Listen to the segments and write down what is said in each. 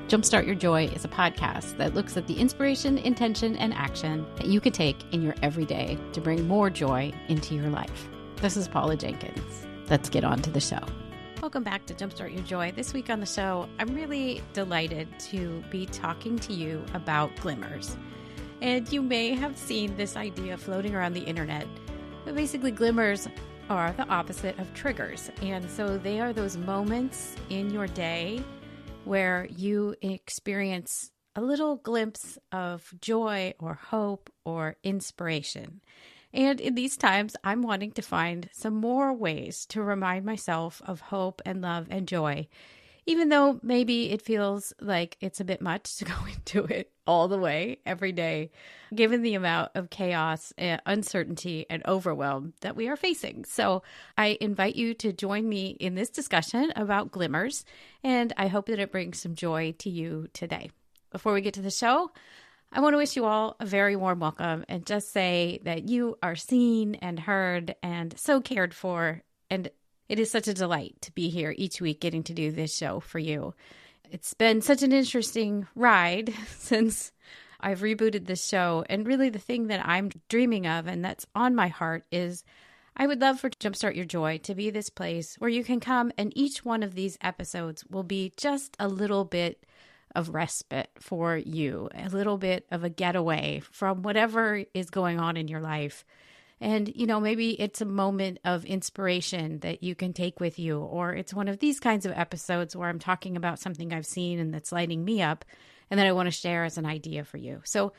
Jumpstart Your Joy is a podcast that looks at the inspiration, intention, and action that you could take in your everyday to bring more joy into your life. This is Paula Jenkins. Let's get on to the show. Welcome back to Jumpstart Your Joy. This week on the show, I'm really delighted to be talking to you about glimmers. And you may have seen this idea floating around the internet, but basically glimmers are the opposite of triggers. And so they are those moments in your day where you experience a little glimpse of joy or hope or inspiration. And in these times, I'm wanting to find some more ways to remind myself of hope and love and joy, even though maybe it feels like it's a bit much to go into it all the way every day, given the amount of chaos, uncertainty, and overwhelm that we are facing. So I invite you to join me in this discussion about glimmers, and I hope that it brings some joy to you today. Before we get to the show, I want to wish you all a very warm welcome and just say that you are seen and heard and so cared for, and it is such a delight to be here each week getting to do this show for you. It's been such an interesting ride since I've rebooted this show, and really the thing that I'm dreaming of and that's on my heart is I would love for Jumpstart Your Joy to be this place where you can come and each one of these episodes will be just a little bit of respite for you, a little bit of a getaway from whatever is going on in your life. And, maybe it's a moment of inspiration that you can take with you, or it's one of these kinds of episodes where I'm talking about something I've seen and that's lighting me up and that I want to share as an idea for you. So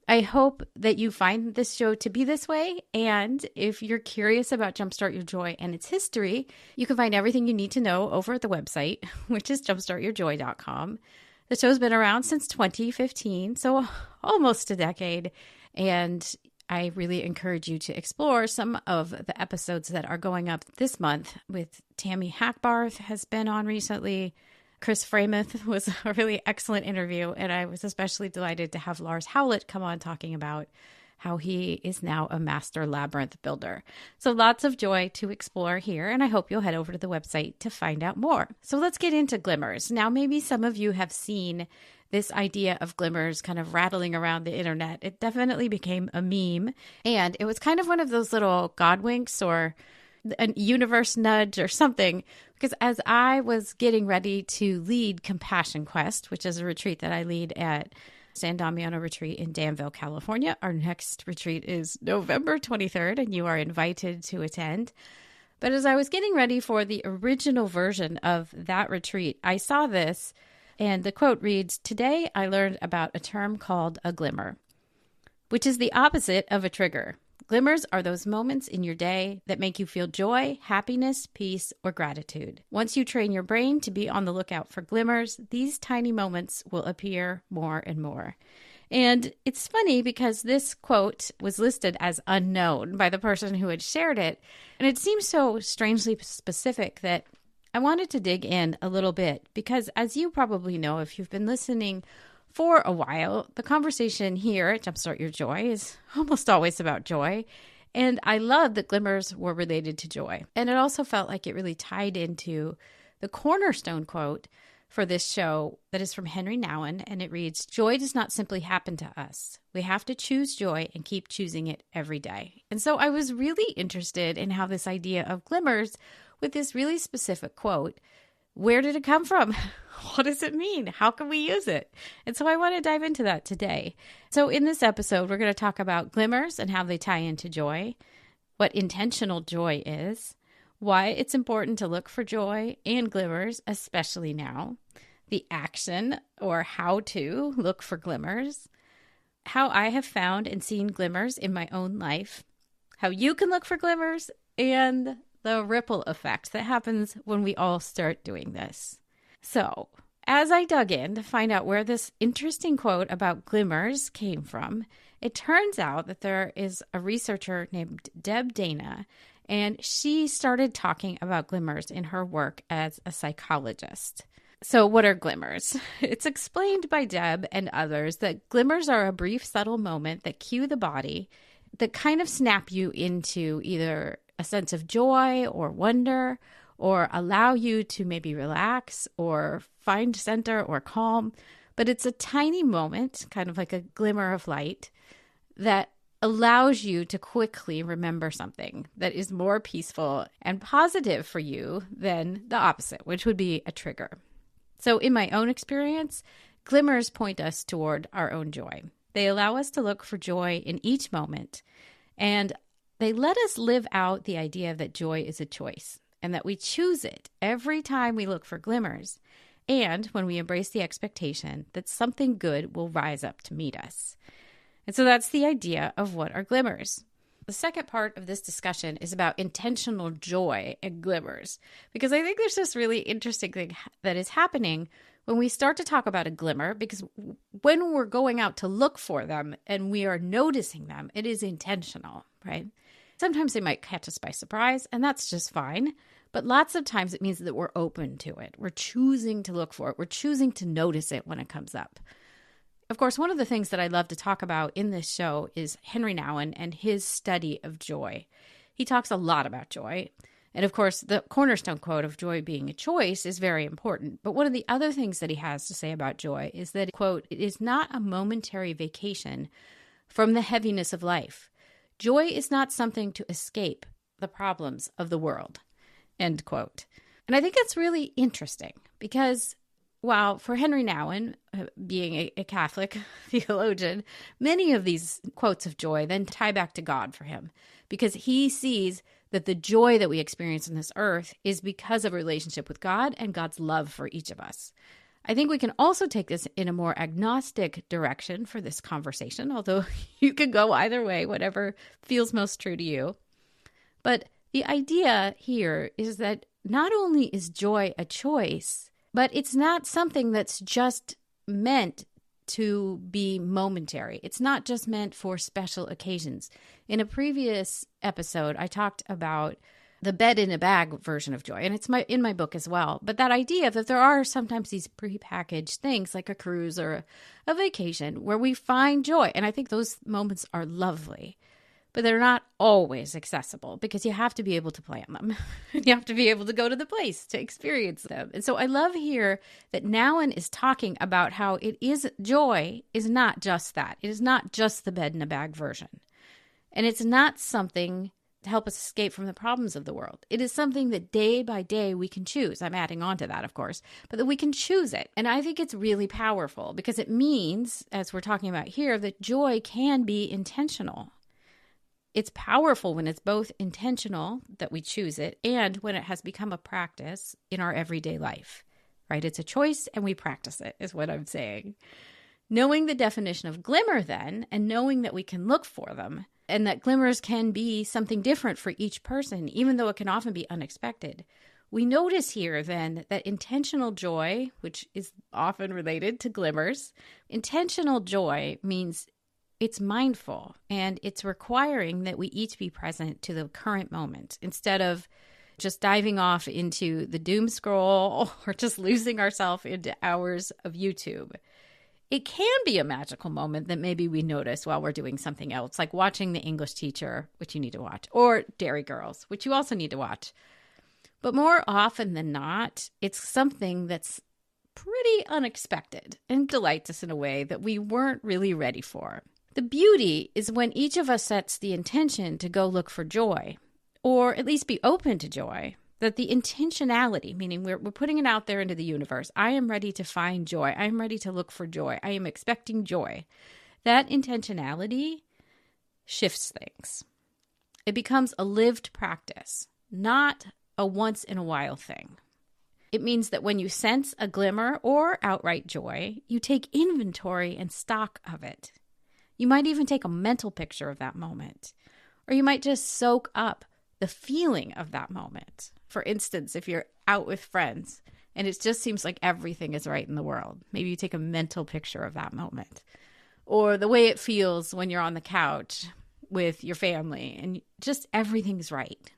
I hope that you find this show to be this way. And if you're curious about Jumpstart Your Joy and its history, you can find everything you need to know over at the website, which is jumpstartyourjoy.com. The show's been around since 2015, so almost a decade. And I really encourage you to explore some of the episodes that are going up this month with Tammy Hackbarth has been on recently. Chris Frameth was a really excellent interview, and I was especially delighted to have Lars Howlett come on talking about how he is now a master labyrinth builder. So lots of joy to explore here, and I hope you'll head over to the website to find out more. So let's get into glimmers. Now, maybe some of you have seen this idea of glimmers kind of rattling around the internet. It definitely became a meme, and it was kind of one of those little God winks or a universe nudge or something, because as I was getting ready to lead Compassion Quest, which is a retreat that I lead at San Damiano Retreat in Danville, California. Our next retreat is November 23rd, and you are invited to attend. But as I was getting ready for the original version of that retreat, I saw this, and the quote reads, "Today I learned about a term called a glimmer, which is the opposite of a trigger. Glimmers are those moments in your day that make you feel joy, happiness, peace, or gratitude. Once you train your brain to be on the lookout for glimmers, these tiny moments will appear more and more." And it's funny because this quote was listed as unknown by the person who had shared it. And it seems so strangely specific that I wanted to dig in a little bit because, as you probably know, if you've been listening for a while, the conversation here at Jumpstart Your Joy is almost always about joy. And I love that glimmers were related to joy. And it also felt like it really tied into the cornerstone quote for this show that is from Henri Nouwen. And it reads, "Joy does not simply happen to us. We have to choose joy and keep choosing it every day." And so I was really interested in how this idea of glimmers with this really specific quote, where did it come from? What does it mean? How can we use it? And so I want to dive into that today. So in this episode, we're going to talk about glimmers and how they tie into joy, what intentional joy is, why it's important to look for joy and glimmers, especially now, the action or how to look for glimmers, how I have found and seen glimmers in my own life, how you can look for glimmers, and the ripple effect that happens when we all start doing this. So, as I dug in to find out where this interesting quote about glimmers came from, it turns out that there is a researcher named Deb Dana, and she started talking about glimmers in her work as a psychologist. So what are glimmers? It's explained by Deb and others that glimmers are a brief, subtle moment that cue the body, that kind of snap you into either a sense of joy or wonder, or allow you to maybe relax or find center or calm. But it's a tiny moment, kind of like a glimmer of light, that allows you to quickly remember something that is more peaceful and positive for you than the opposite, which would be a trigger. So in my own experience, glimmers point us toward our own joy. They allow us to look for joy in each moment, and they let us live out the idea that joy is a choice and that we choose it every time we look for glimmers, and when we embrace the expectation that something good will rise up to meet us. And so that's the idea of what are glimmers. The second part of this discussion is about intentional joy and glimmers, because I think there's this really interesting thing that is happening when we start to talk about a glimmer, because when we're going out to look for them and we are noticing them, it is intentional, right? Sometimes they might catch us by surprise, and that's just fine. But lots of times it means that we're open to it. We're choosing to look for it. We're choosing to notice it when it comes up. Of course, one of the things that I love to talk about in this show is Henri Nouwen and his study of joy. He talks a lot about joy. And of course, the cornerstone quote of joy being a choice is very important. But one of the other things that he has to say about joy is that, quote, "It is not a momentary vacation from the heaviness of life. Joy is not something to escape the problems of the world," end quote. And I think that's really interesting because while for Henri Nouwen, being a Catholic theologian, many of these quotes of joy then tie back to God for him, because he sees that the joy that we experience on this earth is because of a relationship with God and God's love for each of us. I think we can also take this in a more agnostic direction for this conversation, although you could go either way, whatever feels most true to you. But the idea here is that not only is joy a choice, but it's not something that's just meant to be momentary. It's not just meant for special occasions. In a previous episode, I talked about the bed in a bag version of joy, and it's in my book as well. But that idea that there are sometimes these prepackaged things like a cruise or a vacation where we find joy, and I think those moments are lovely. But they're not always accessible because you have to be able to plan them. You have to be able to go to the place to experience them. And so I love here that Nouwen is talking about how joy is not just that. It is not just the bed in a bag version. And it's not something to help us escape from the problems of the world. It is something that day by day we can choose. I'm adding on to that, of course, but that we can choose it. And I think it's really powerful because it means, as we're talking about here, that joy can be intentional. It's powerful when it's both intentional, that we choose it, and when it has become a practice in our everyday life, right? It's a choice and we practice it, is what I'm saying. Knowing the definition of glimmer then, and knowing that we can look for them, and that glimmers can be something different for each person, even though it can often be unexpected. We notice here then that intentional joy, which is often related to glimmers, intentional joy means it's mindful, and it's requiring that we each be present to the current moment instead of just diving off into the doom scroll or just losing ourselves into hours of YouTube. It can be a magical moment that maybe we notice while we're doing something else, like watching The English Teacher, which you need to watch, or Dairy Girls, which you also need to watch. But more often than not, it's something that's pretty unexpected and delights us in a way that we weren't really ready for. The beauty is when each of us sets the intention to go look for joy, or at least be open to joy, that the intentionality, meaning we're putting it out there into the universe. I am ready to find joy. I am ready to look for joy. I am expecting joy. That intentionality shifts things. It becomes a lived practice, not a once-in-a-while thing. It means that when you sense a glimmer or outright joy, you take inventory and stock of it. You might even take a mental picture of that moment, or you might just soak up the feeling of that moment. For instance, if you're out with friends and it just seems like everything is right in the world, maybe you take a mental picture of that moment, or the way it feels when you're on the couch with your family and just everything's right.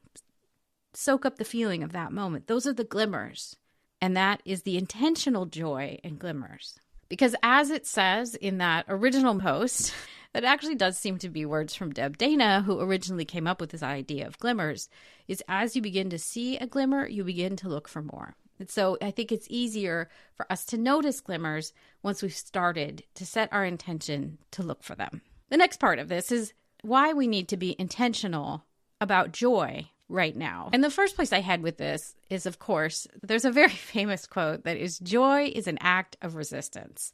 Soak up the feeling of that moment. Those are the glimmers, and that is the intentional joy and glimmers. Because as it says in that original post, that actually does seem to be words from Deb Dana, who originally came up with this idea of glimmers, is as you begin to see a glimmer, you begin to look for more. And so I think it's easier for us to notice glimmers once we've started to set our intention to look for them. The next part of this is why we need to be intentional about joy right now. And the first place I head with this is, of course, there's a very famous quote that is, "Joy is an act of resistance."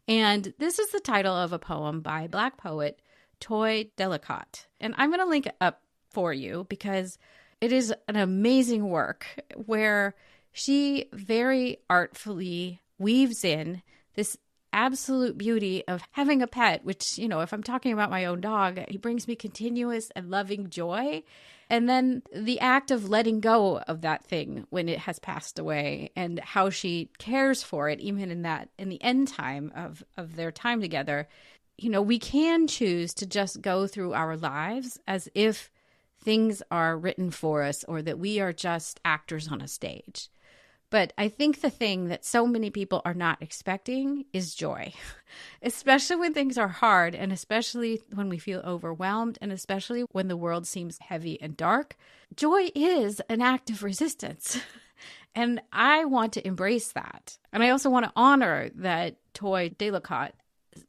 And this is the title of a poem by Black poet Toi Delicott. And I'm going to link it up for you because it is an amazing work where she very artfully weaves in this absolute beauty of having a pet, which, if I'm talking about my own dog, he brings me continuous and loving joy. And then the act of letting go of that thing when it has passed away and how she cares for it, even in the end time of their time together. We can choose to just go through our lives as if things are written for us or that we are just actors on a stage. But I think the thing that so many people are not expecting is joy, especially when things are hard and especially when we feel overwhelmed and especially when the world seems heavy and dark. Joy is an act of resistance. And I want to embrace that. And I also want to honor that Toi Delicott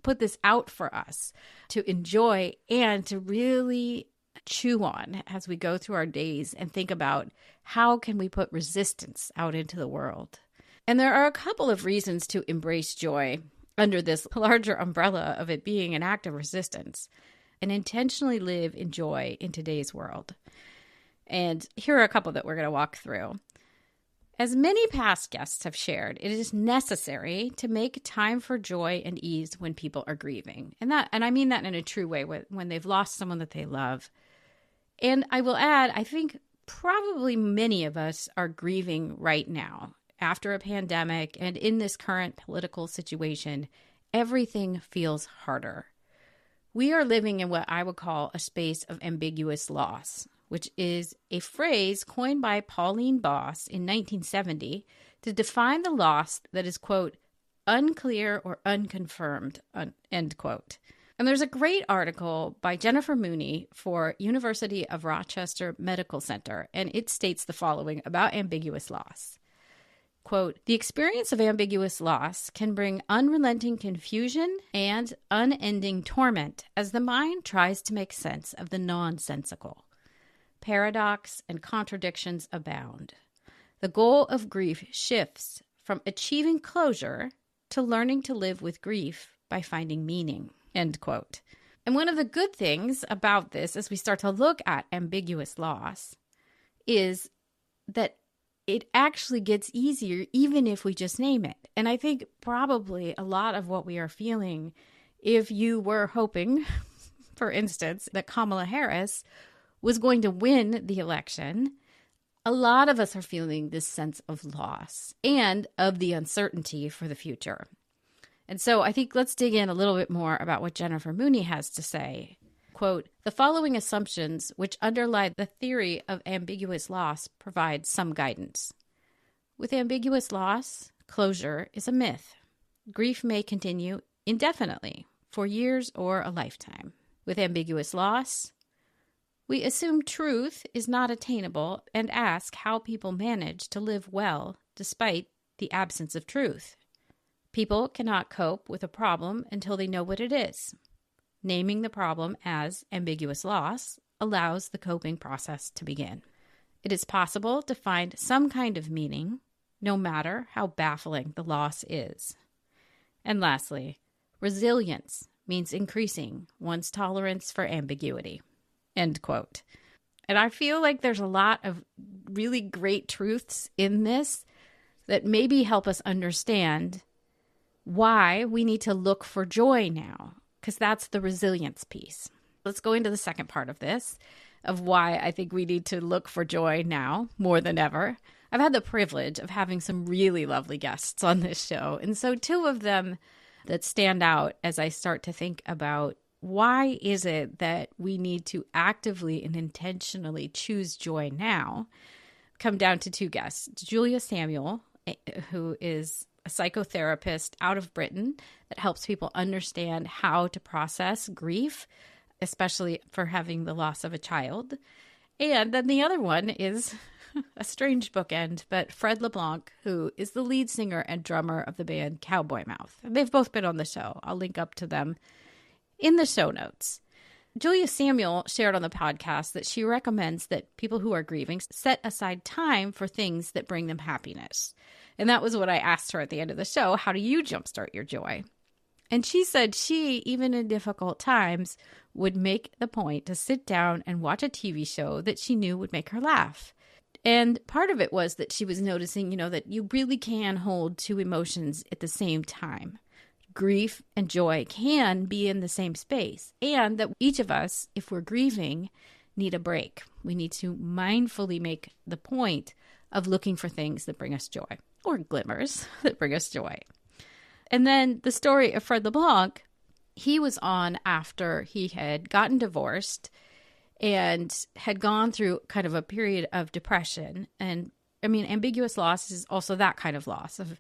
put this out for us to enjoy and to really chew on as we go through our days and think about how can we put resistance out into the world. And there are a couple of reasons to embrace joy under this larger umbrella of it being an act of resistance and intentionally live in joy in today's world. And here are a couple that we're going to walk through. As many past guests have shared, it is necessary to make time for joy and ease when people are grieving. And I mean that in a true way, when they've lost someone that they love. And I will add, I think probably many of us are grieving right now after a pandemic and in this current political situation. Everything feels harder. We are living in what I would call a space of ambiguous loss, which is a phrase coined by Pauline Boss in 1970 to define the loss that is, quote, unclear or unconfirmed, end quote. And there's a great article by Jennifer Mooney for University of Rochester Medical Center, and it states the following about ambiguous loss. Quote, "The experience of ambiguous loss can bring unrelenting confusion and unending torment as the mind tries to make sense of the nonsensical. Paradox and contradictions abound. The goal of grief shifts from achieving closure to learning to live with grief by finding meaning." End quote. And one of the good things about this as we start to look at ambiguous loss is that it actually gets easier even if we just name it. And I think probably a lot of what we are feeling, if you were hoping, for instance, that Kamala Harris was going to win the election, a lot of us are feeling this sense of loss and of the uncertainty for the future. And so I think let's dig in a little bit more about what Jennifer Mooney has to say. Quote, "The following assumptions which underlie the theory of ambiguous loss provide some guidance. With ambiguous loss, closure is a myth. Grief may continue indefinitely, for years or a lifetime. With ambiguous loss, we assume truth is not attainable and ask how people manage to live well despite the absence of truth. People cannot cope with a problem until they know what it is. Naming the problem as ambiguous loss allows the coping process to begin. It is possible to find some kind of meaning, no matter how baffling the loss is. And lastly, resilience means increasing one's tolerance for ambiguity." End quote. And I feel like there's a lot of really great truths in this that maybe help us understand why we need to look for joy now, because that's the resilience piece. Let's go into the second part of this, of why I think we need to look for joy now more than ever. I've had the privilege of having some really lovely guests on this show, and so two of them that stand out as I start to think about why is it that we need to actively and intentionally choose joy now, come down to two guests. Julia Samuel, who is a psychotherapist out of Britain that helps people understand how to process grief, especially for having the loss of a child. And then the other one is a strange bookend, but Fred LeBlanc, who is the lead singer and drummer of the band Cowboy Mouth. They've both been on the show. I'll link up to them in the show notes. Julia Samuel shared on the podcast that she recommends that people who are grieving set aside time for things that bring them happiness. And that was what I asked her at the end of the show. How do you jumpstart your joy? And she said she, even in difficult times, would make the point to sit down and watch a TV show that she knew would make her laugh. And part of it was that she was noticing, that you really can hold two emotions at the same time. Grief and joy can be in the same space, and that each of us, if we're grieving, need a break. We need to mindfully make the point of looking for things that bring us joy, or glimmers that bring us joy. And then the story of Fred LeBlanc, he was on after he had gotten divorced and had gone through kind of a period of depression. And ambiguous loss is also that kind of loss of,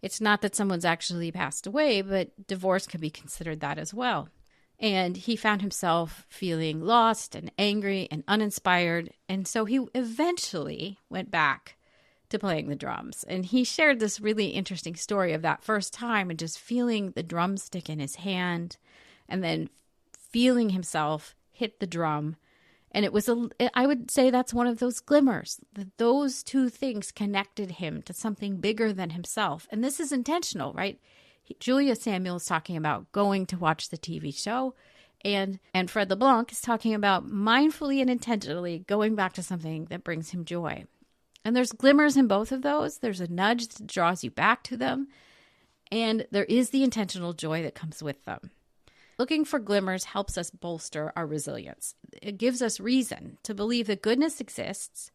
it's not that someone's actually passed away, but divorce can be considered that as well. And he found himself feeling lost and angry and uninspired. And so he eventually went back to playing the drums. And he shared this really interesting story of that first time and just feeling the drumstick in his hand and then feeling himself hit the drum. And I would say that's one of those glimmers, that those two things connected him to something bigger than himself. And this is intentional, right? Julia Samuel is talking about going to watch the TV show, and Fred LeBlanc is talking about mindfully and intentionally going back to something that brings him joy. And there's glimmers in both of those. There's a nudge that draws you back to them, and there is the intentional joy that comes with them. Looking for glimmers helps us bolster our resilience. It gives us reason to believe that goodness exists,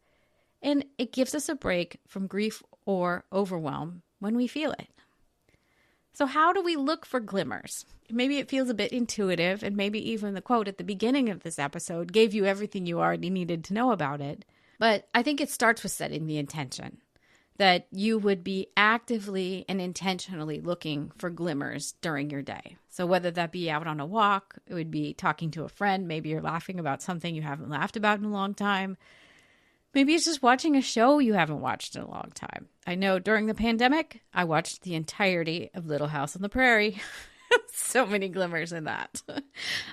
and it gives us a break from grief or overwhelm when we feel it. So how do we look for glimmers? Maybe it feels a bit intuitive, and maybe even the quote at the beginning of this episode gave you everything you already needed to know about it. But I think it starts with setting the intention that you would be actively and intentionally looking for glimmers during your day. So whether that be out on a walk, it would be talking to a friend, maybe you're laughing about something you haven't laughed about in a long time. Maybe it's just watching a show you haven't watched in a long time. I know during the pandemic, I watched the entirety of Little House on the Prairie. So many glimmers in that.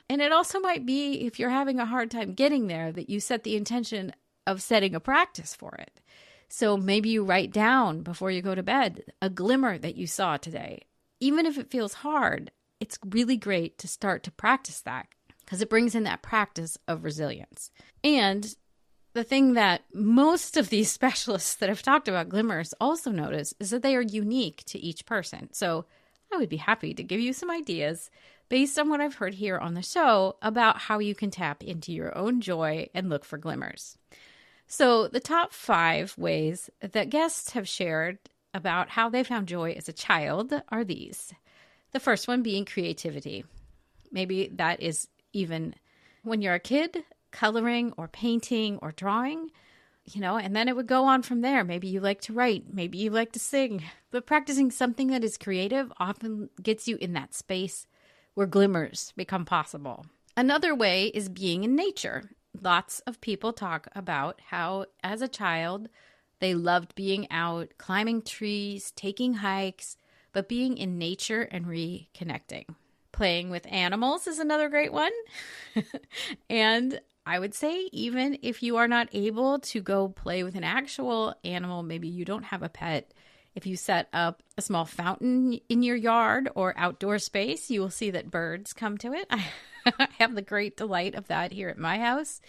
And it also might be, if you're having a hard time getting there, that you set the intention of setting a practice for it. So maybe you write down before you go to bed a glimmer that you saw today. Even if it feels hard, it's really great to start to practice that because it brings in that practice of resilience. And the thing that most of these specialists that have talked about glimmers also notice is that they are unique to each person. So I would be happy to give you some ideas based on what I've heard here on the show about how you can tap into your own joy and look for glimmers. So the top 5 ways that guests have shared about how they found joy as a child are these. The first one being creativity. Maybe that is even when you're a kid, coloring or painting or drawing, and then it would go on from there. Maybe you like to write, maybe you like to sing, but practicing something that is creative often gets you in that space where glimmers become possible. Another way is being in nature. Lots of people talk about how, as a child, they loved being out, climbing trees, taking hikes, but being in nature and reconnecting. Playing with animals is another great one. And I would say even if you are not able to go play with an actual animal, maybe you don't have a pet, if you set up a small fountain in your yard or outdoor space, you will see that birds come to it. I have the great delight of that here at my house.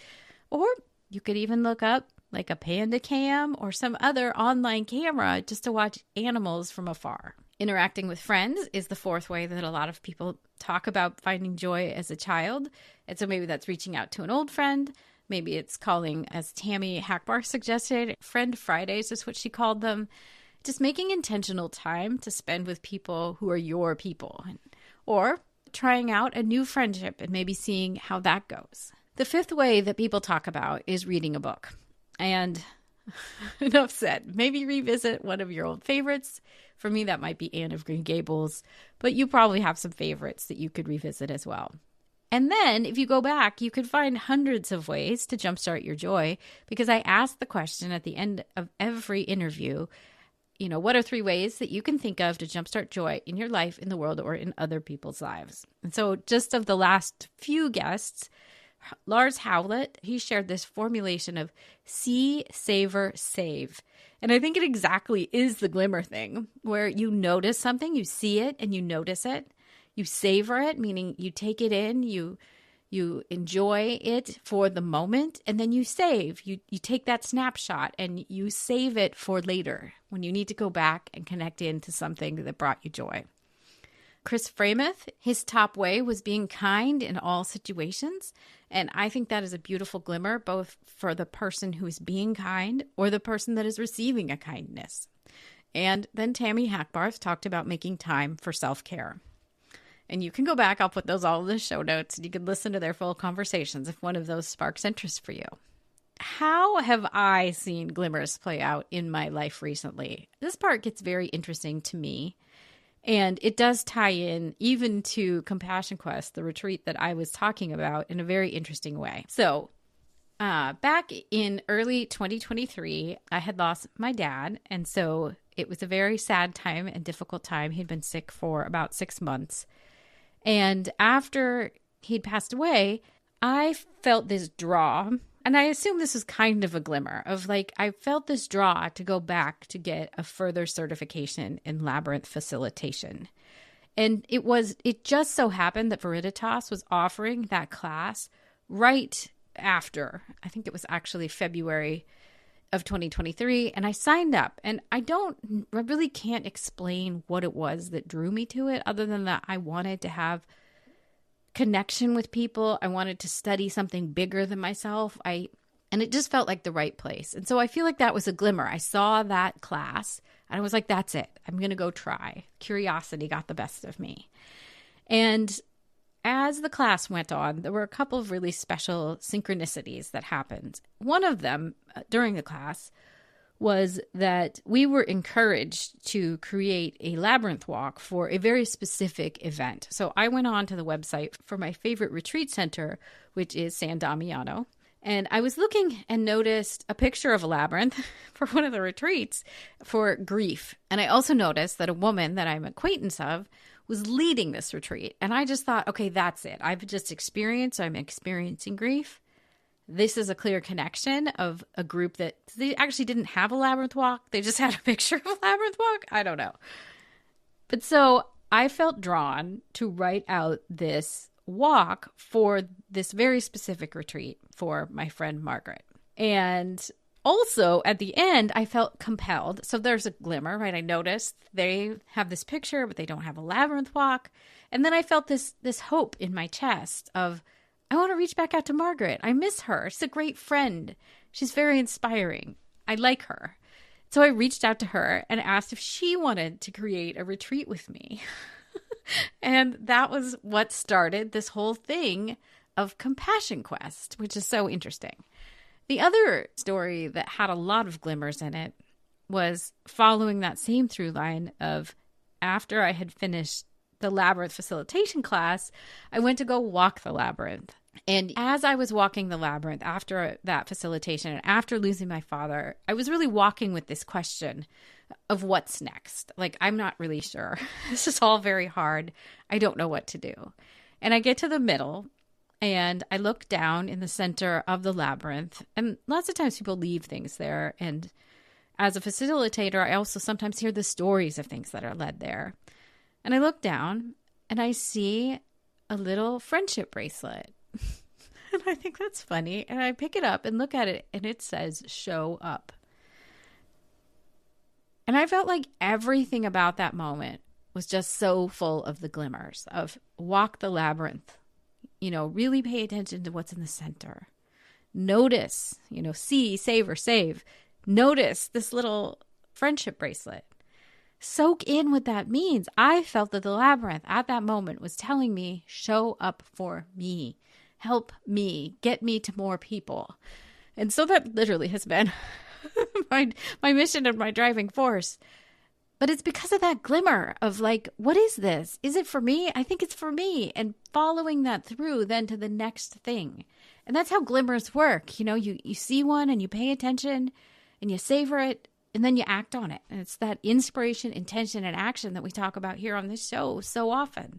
Or you could even look up like a panda cam or some other online camera just to watch animals from afar. Interacting with friends is the 4th way that a lot of people talk about finding joy as a child. And so maybe that's reaching out to an old friend. Maybe it's calling, as Tammy Hackbar suggested, Friend Fridays is what she called them. Just making intentional time to spend with people who are your people. Or trying out a new friendship and maybe seeing how that goes. The 5th way that people talk about is reading a book. And enough said. Maybe revisit one of your old favorites. For me, that might be Anne of Green Gables, but you probably have some favorites that you could revisit as well. And then if you go back, you could find hundreds of ways to jumpstart your joy, because I asked the question at the end of every interview, what are 3 ways that you can think of to jumpstart joy in your life, in the world, or in other people's lives? And so just of the last few guests, Lars Howlett, he shared this formulation of see, savor, save. And I think it exactly is the glimmer thing, where you notice something, you see it and you notice it. You savor it, meaning you take it in, you enjoy it for the moment, and then you save. You take that snapshot and you save it for later when you need to go back and connect into something that brought you joy. Chris Frameth, his top way was being kind in all situations. And I think that is a beautiful glimmer, both for the person who is being kind or the person that is receiving a kindness. And then Tammy Hackbarth talked about making time for self-care. And you can go back, I'll put those all in the show notes, and you can listen to their full conversations if one of those sparks interest for you. How have I seen glimmers play out in my life recently? This part gets very interesting to me. And it does tie in even to Compassion Quest, the retreat that I was talking about, in a very interesting way. So back in early 2023, I had lost my dad. And so it was a very sad time and difficult time. He'd been sick for about 6 months. And after he'd passed away, I felt this draw. And I assume this was kind of a glimmer of I felt this draw to go back to get a further certification in labyrinth facilitation. And it just so happened that Veriditas was offering that class right after, I think it was actually February of 2023. And I signed up, and I really can't explain what it was that drew me to it, other than that I wanted to have connection with people. I wanted to study something bigger than myself. And it just felt like the right place. And so I feel like that was a glimmer. I saw that class and I was like, that's it. I'm going to go try. Curiosity got the best of me. And as the class went on, there were a couple of really special synchronicities that happened. One of them during the class was that we were encouraged to create a labyrinth walk for a very specific event. So I went on to the website for my favorite retreat center, which is San Damiano. And I was looking and noticed a picture of a labyrinth for one of the retreats for grief. And I also noticed that a woman that I'm an acquaintance of was leading this retreat. And I just thought, okay, that's it. I'm experiencing grief. This is a clear connection of a group that they actually didn't have a labyrinth walk. They just had a picture of a labyrinth walk. I don't know. But so I felt drawn to write out this walk for this very specific retreat for my friend Margaret. And also at the end, I felt compelled. So there's a glimmer, right? I noticed they have this picture, but they don't have a labyrinth walk. And then I felt this hope in my chest of, I want to reach back out to Margaret. I miss her. She's a great friend. She's very inspiring. I like her. So I reached out to her and asked if she wanted to create a retreat with me. And that was what started this whole thing of Compassion Quest, which is so interesting. The other story that had a lot of glimmers in it was following that same through line of after I had finished the labyrinth facilitation class, I went to go walk the labyrinth. And as I was walking the labyrinth after that facilitation and after losing my father, I was really walking with this question of what's next. I'm not really sure. This is all very hard. I don't know what to do. And I get to the middle and I look down in the center of the labyrinth. And lots of times people leave things there. And as a facilitator, I also sometimes hear the stories of things that are led there. And I look down and I see a little friendship bracelet. And I think that's funny. And I pick it up and look at it and it says, show up. And I felt like everything about that moment was just so full of the glimmers of walk the labyrinth, really pay attention to what's in the center. Notice, see, savor, save. Notice this little friendship bracelet. Soak in what that means. I felt that the labyrinth at that moment was telling me, show up for me, help me, get me to more people. And so that literally has been my mission and my driving force. But it's because of that glimmer of like, what is this? Is it for me? I think it's for me. And following that through then to the next thing. And that's how glimmers work. You see one and you pay attention and you savor it and then you act on it. And it's that inspiration, intention, and action that we talk about here on this show so often.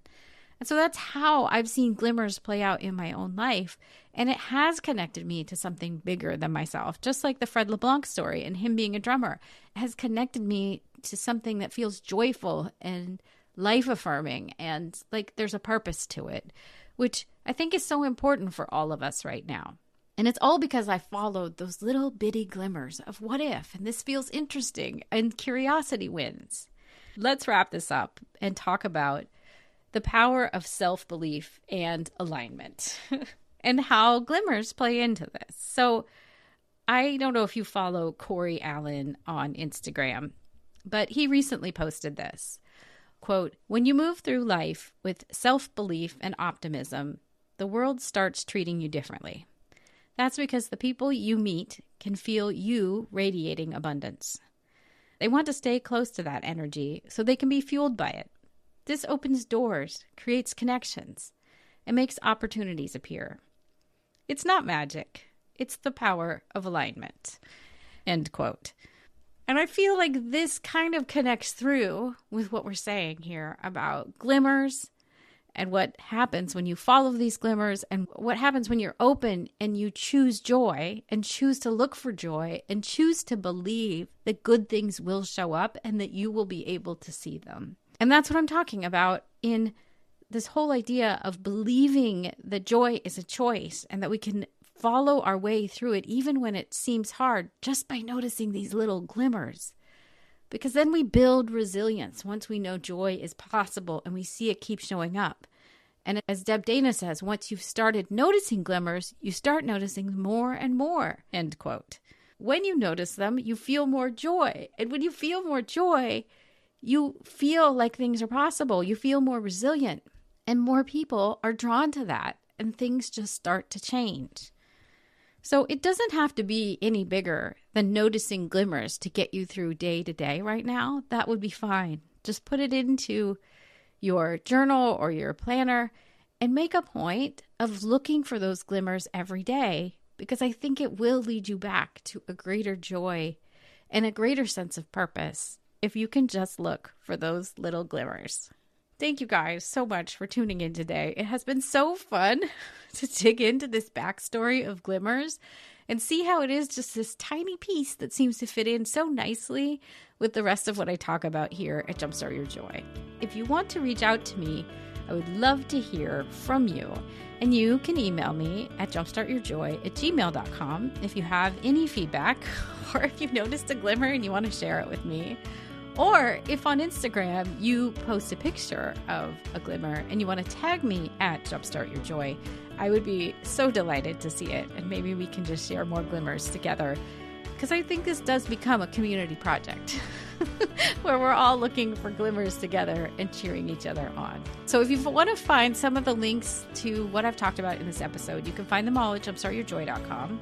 And so that's how I've seen glimmers play out in my own life. And it has connected me to something bigger than myself. Just like the Fred LeBlanc story and him being a drummer, it has connected me to something that feels joyful and life-affirming and like there's a purpose to it, which I think is so important for all of us right now. And it's all because I followed those little bitty glimmers of what if, and this feels interesting, and curiosity wins. Let's wrap this up and talk about the power of self-belief and alignment and how glimmers play into this. So I don't know if you follow Corey Allen on Instagram, but he recently posted this, quote, "When you move through life with self-belief and optimism, the world starts treating you differently. That's because the people you meet can feel you radiating abundance. They want to stay close to that energy so they can be fueled by it. This opens doors, creates connections, and makes opportunities appear. It's not magic. It's the power of alignment." End quote. And I feel like this kind of connects through with what we're saying here about glimmers and what happens when you follow these glimmers and what happens when you're open and you choose joy and choose to look for joy and choose to believe that good things will show up and that you will be able to see them. And that's what I'm talking about in this whole idea of believing that joy is a choice and that we can follow our way through it even when it seems hard just by noticing these little glimmers. Because then we build resilience once we know joy is possible and we see it keep showing up. And as Deb Dana says, once you've started noticing glimmers, you start noticing more and more. End quote. When you notice them, you feel more joy. And when you feel more joy, you feel like things are possible. You feel more resilient. And more people are drawn to that. And things just start to change. So it doesn't have to be any bigger than noticing glimmers to get you through day to day right now. That would be fine. Just put it into your journal or your planner and make a point of looking for those glimmers every day, because I think it will lead you back to a greater joy and a greater sense of purpose if you can just look for those little glimmers. Thank you guys so much for tuning in today. It has been so fun to dig into this backstory of glimmers and see how it is just this tiny piece that seems to fit in so nicely with the rest of what I talk about here at Jumpstart Your Joy. If you want to reach out to me, I would love to hear from you. And you can email me at jumpstartyourjoy@gmail.com if you have any feedback or if you've noticed a glimmer and you want to share it with me. Or if on Instagram you post a picture of a glimmer and you want to tag me at Jumpstart Your Joy, I would be so delighted to see it. And maybe we can just share more glimmers together, because I think this does become a community project where we're all looking for glimmers together and cheering each other on. So if you want to find some of the links to what I've talked about in this episode, you can find them all at jumpstartyourjoy.com.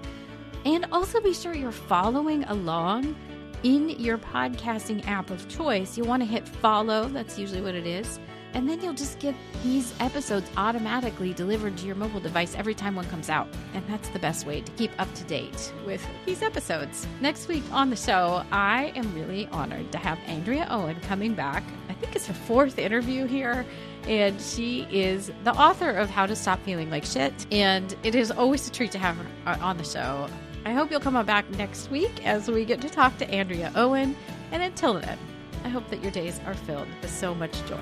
And also be sure you're following along in your podcasting app of choice. You'll want to hit follow. That's usually what it is. And then you'll just get these episodes automatically delivered to your mobile device every time one comes out. And that's the best way to keep up to date with these episodes. Next week on the show, I am really honored to have Andrea Owen coming back. I think it's her 4th interview here. And she is the author of How to Stop Feeling Like Shit. And it is always a treat to have her on the show. I hope you'll come on back next week as we get to talk to Andrea Owen. And until then, I hope that your days are filled with so much joy.